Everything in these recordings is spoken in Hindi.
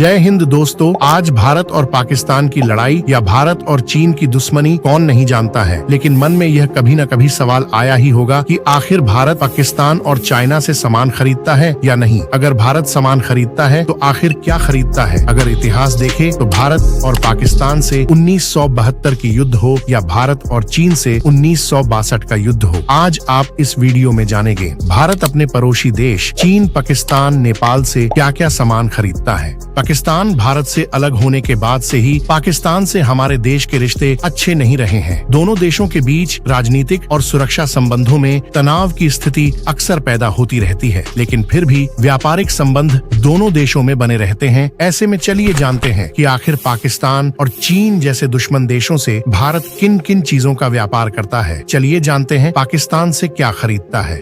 जय हिंद दोस्तों। आज भारत और पाकिस्तान की लड़ाई या भारत और चीन की दुश्मनी कौन नहीं जानता है, लेकिन मन में यह कभी न कभी सवाल आया ही होगा कि आखिर भारत पाकिस्तान और चाइना से सामान खरीदता है या नहीं। अगर भारत सामान खरीदता है तो आखिर क्या खरीदता है। अगर इतिहास देखें तो भारत और पाकिस्तान से 1972 की युद्ध हो या भारत और चीन से 1962 का युद्ध हो, आज आप इस वीडियो में जानेंगे भारत अपने पड़ोसी देश चीन, पाकिस्तान, नेपाल से क्या क्या सामान खरीदता है। पाकिस्तान भारत से अलग होने के बाद से ही पाकिस्तान से हमारे देश के रिश्ते अच्छे नहीं रहे हैं। दोनों देशों के बीच राजनीतिक और सुरक्षा संबंधों में तनाव की स्थिति अक्सर पैदा होती रहती है, लेकिन फिर भी व्यापारिक संबंध दोनों देशों में बने रहते हैं। ऐसे में चलिए जानते हैं कि आखिर पाकिस्तान और चीन जैसे दुश्मन देशों से भारत किन किन चीजों का व्यापार करता है। चलिए जानते हैं पाकिस्तान से क्या खरीदता है।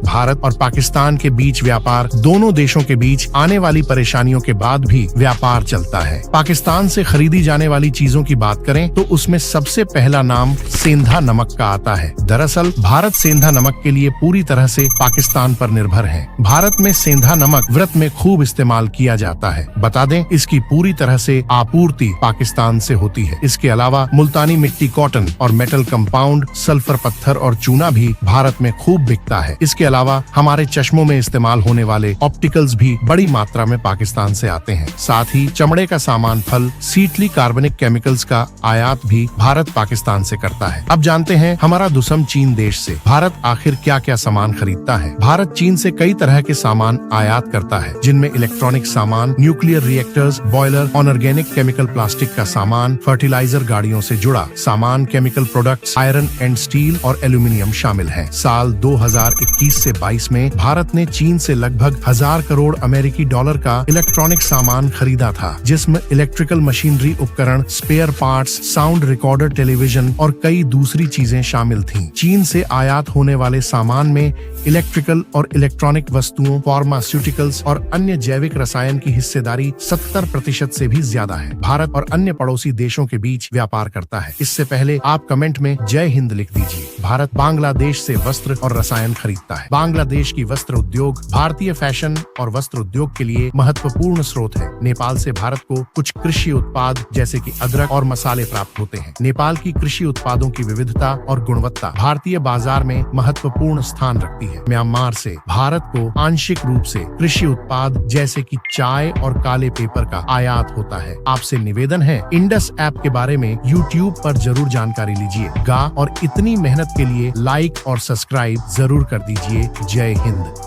भारत और पाकिस्तान के बीच व्यापार, दोनों देशों के बीच आने वाली परेशानियों के बाद भी व्यापार चलता है। पाकिस्तान से खरीदी जाने वाली चीजों की बात करें तो उसमें सबसे पहला नाम सेंधा नमक का आता है। दरअसल भारत सेंधा नमक के लिए पूरी तरह से पाकिस्तान पर निर्भर है। भारत में सेंधा नमक व्रत में खूब इस्तेमाल किया जाता है। बता दें, इसकी पूरी तरह से आपूर्ति पाकिस्तान से होती है। इसके अलावा मुल्तानी मिट्टी, कॉटन और मेटल कंपाउंड, सल्फर पत्थर और चूना भी भारत में खूब बिकता है। इसके अलावा हमारे चश्मों में इस्तेमाल होने वाले ऑप्टिकल्स भी बड़ी मात्रा में पाकिस्तान से आते हैं। साथ ही चमड़े का सामान, फल, सीटली कार्बनिक केमिकल्स का आयात भी भारत पाकिस्तान से करता है। अब जानते हैं हमारा दुश्मन चीन देश से भारत आखिर क्या क्या सामान खरीदता है। भारत चीन से कई तरह के सामान आयात करता है, जिनमें इलेक्ट्रॉनिक सामान, nuclear reactors, boiler, unorganic chemical, plastic का सामान, फर्टिलाइजर, गाड़ियों से जुड़ा सामान, chemical products, iron and steel और एल्यूमिनियम शामिल है। साल 2021 से 22 में भारत ने चीन से लगभग 1000 करोड़ अमेरिकी डॉलर का इलेक्ट्रॉनिक सामान खरीदा था, जिसमें इलेक्ट्रिकल मशीनरी उपकरण, spare parts, sound recorder, television और कई दूसरी चीजें शामिल थीं। चीन से आयात होने वाले सामान में इलेक्ट्रिकल और इलेक्ट्रॉनिक वस्तुओं, फार्मास्यूटिकल्स और अन्य जैविक रसायन की हिस्सेदारी 70% से भी ज्यादा है। भारत और अन्य पड़ोसी देशों के बीच व्यापार करता है। इससे पहले आप कमेंट में जय हिंद लिख दीजिए। भारत बांग्लादेश से वस्त्र और रसायन खरीदता है। बांग्लादेश की वस्त्र उद्योग भारतीय फैशन और वस्त्र उद्योग के लिए महत्वपूर्ण स्रोत है। नेपाल से भारत को कुछ कृषि उत्पाद जैसे कि अदरक और मसाले प्राप्त होते हैं। नेपाल की कृषि उत्पादों की विविधता और गुणवत्ता भारतीय बाजार में महत्वपूर्ण स्थान रखती है। म्यांमार से भारत को आंशिक रूप से कृषि उत्पाद जैसे कि चाय और काले पेपर का आयात होता है। आपसे निवेदन है, इंडस ऐप के बारे में YouTube पर जरूर जानकारी लीजिएगा और इतनी मेहनत के लिए लाइक और सब्सक्राइब जरूर कर दीजिए। जय हिंद।